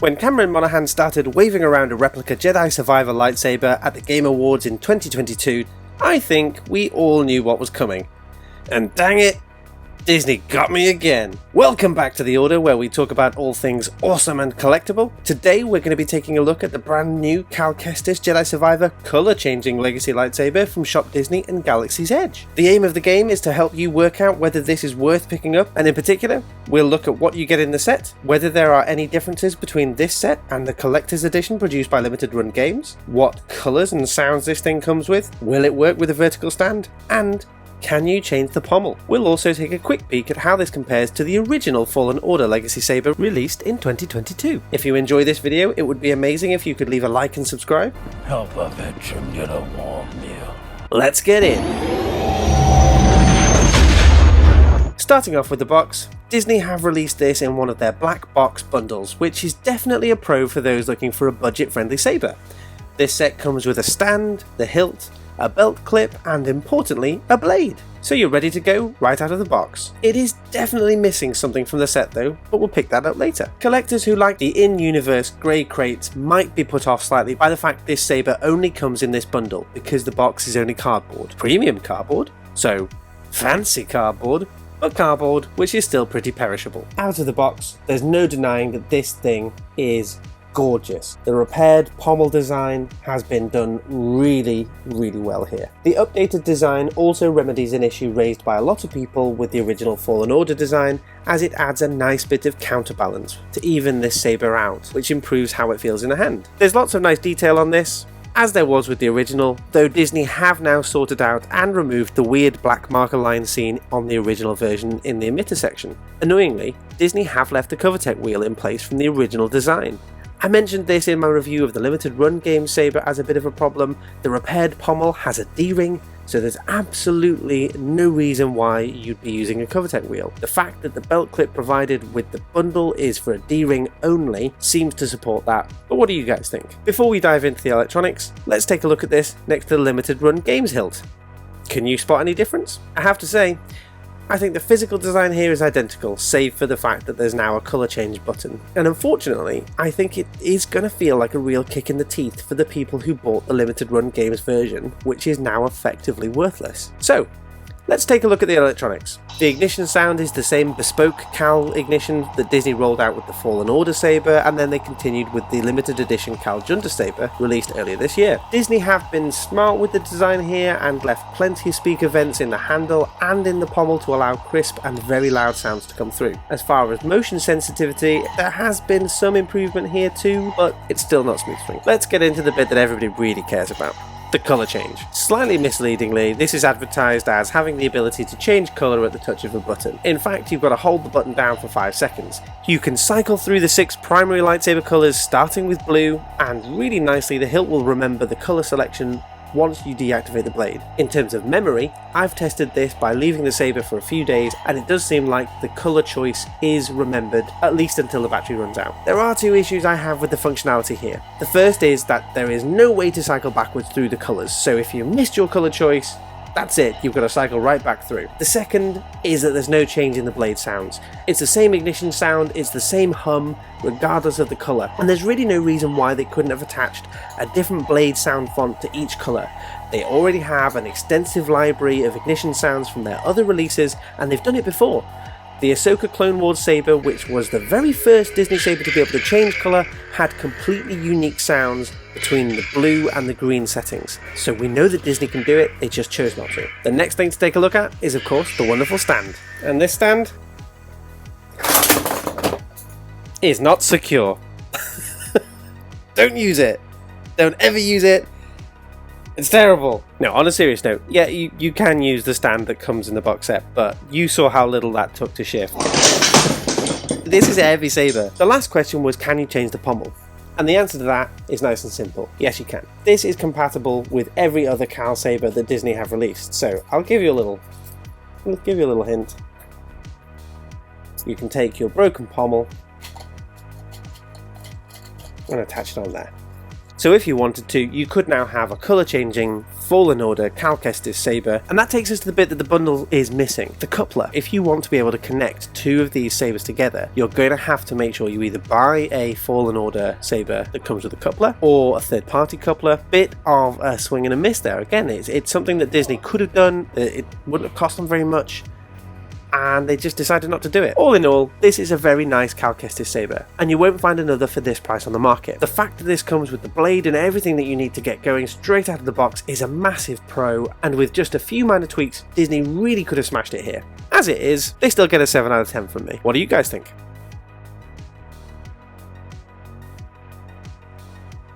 When Cameron Monaghan started waving around a replica Jedi Survivor lightsaber at the Game Awards in 2022, I think we all knew what was coming. And dang it, Disney got me again. Welcome back to The Order, where we talk about all things awesome and collectible. Today we're going to be taking a look at the brand new Cal Kestis Jedi Survivor color-changing legacy lightsaber from Shopdisney and Galaxy's Edge. The aim of the game is to help you work out whether this is worth picking up, and in particular, we'll look at what you get in the set, whether there are any differences between this set and the collector's edition produced by Limited Run Games, what colours and sounds this thing comes with, will it work with a vertical stand, and can you change the pommel? We'll also take a quick peek at how this compares to the original Fallen Order Legacy Saber released in 2022. If you enjoy this video, it would be amazing if you could leave a like and subscribe. Help a veteran get a warm meal. Let's get in! Starting off with the box, Disney have released this in one of their black box bundles, which is definitely a pro for those looking for a budget-friendly saber. This set comes with a stand, the hilt, a belt clip, and importantly, a blade. So you're ready to go right out of the box. It is definitely missing something from the set though, but we'll pick that up later. Collectors who like the in-universe grey crates might be put off slightly by the fact this saber only comes in this bundle because the box is only cardboard. Premium cardboard, so fancy cardboard, but cardboard which is still pretty perishable. Out of the box, there's no denying that this thing is gorgeous. The repaired pommel design has been done really well here. The updated design also remedies an issue raised by a lot of people with the original Fallen Order design, as it adds a nice bit of counterbalance to even this saber out, which improves how it feels in the hand. There's lots of nice detail on this, as there was with the original, though Disney have now sorted out and removed the weird black marker line seen on the original version in the emitter section. Annoyingly, Disney have left the CoverTech wheel in place from the original design. I mentioned this in my review of the Limited Run Game saber as a bit of a problem. The repaired pommel has a D-ring, so there's absolutely no reason why you'd be using a CoverTech wheel. The fact that the belt clip provided with the bundle is for a D-ring only seems to support that, but what do you guys think? Before we dive into the electronics, let's take a look at this next to the Limited Run Games hilt. Can you spot any difference? I have to say, I think the physical design here is identical, save for the fact that there's now a colour change button. And unfortunately, I think it is going to feel like a real kick in the teeth for the people who bought the Limited Run Games version, which is now effectively worthless. So, let's take a look at the electronics. The ignition sound is the same bespoke Cal ignition that Disney rolled out with the Fallen Order saber, and then they continued with the limited edition Cal Junta saber released earlier this year. Disney have been smart with the design here and left plenty of speaker vents in the handle and in the pommel to allow crisp and very loud sounds to come through. As far as motion sensitivity, there has been some improvement here too, but it's still not smooth swing. Let's get into the bit that everybody really cares about. The colour change. Slightly misleadingly, this is advertised as having the ability to change colour at the touch of a button. In fact, you've got to hold the button down for 5 seconds. You can cycle through the 6 primary lightsaber colours starting with blue, and really nicely the hilt will remember the colour selection once you deactivate the blade. In terms of memory, I've tested this by leaving the saber for a few days, and it does seem like the colour choice is remembered, at least until the battery runs out. There are 2 issues I have with the functionality here. The first is that there is no way to cycle backwards through the colours, so if you missed your colour choice, that's it, you've got to cycle right back through. The second is that there's no change in the blade sounds. It's the same ignition sound, it's the same hum, regardless of the colour, and there's really no reason why they couldn't have attached a different blade sound font to each colour. They already have an extensive library of ignition sounds from their other releases, and they've done it before. The Ahsoka Clone Wars saber, which was the very first Disney saber to be able to change colour, had completely unique sounds between the blue and the green settings. So we know that Disney can do it, they just chose not to. The next thing to take a look at is of course the wonderful stand. And this stand is not secure. Don't use it. Don't ever use it. It's terrible. No, on a serious note, yeah, you can use the stand that comes in the box set, but you saw how little that took to shift. This is a heavy saber. The last question was, can you change the pommel? And the answer to that is nice and simple. Yes, you can. This is compatible with every other Cal saber that Disney have released, so I'll give you a little hint. You can take your broken pommel and attach it on there. So if you wanted to, you could now have a colour changing Fallen Order Cal Kestis Saber, and that takes us to the bit that the bundle is missing, the coupler. If you want to be able to connect two of these sabers together, you're going to have to make sure you either buy a Fallen Order saber that comes with a coupler or a third-party coupler. Bit of a swing and a miss there. Again, it's something that Disney could have done. It wouldn't have cost them very much, and they just decided not to do it. All in all, this is a very nice Cal Kestis saber, and you won't find another for this price on the market. The fact that this comes with the blade and everything that you need to get going straight out of the box is a massive pro, and with just a few minor tweaks, Disney really could have smashed it here. As it is, they still get a 7 out of 10 from me. What do you guys think?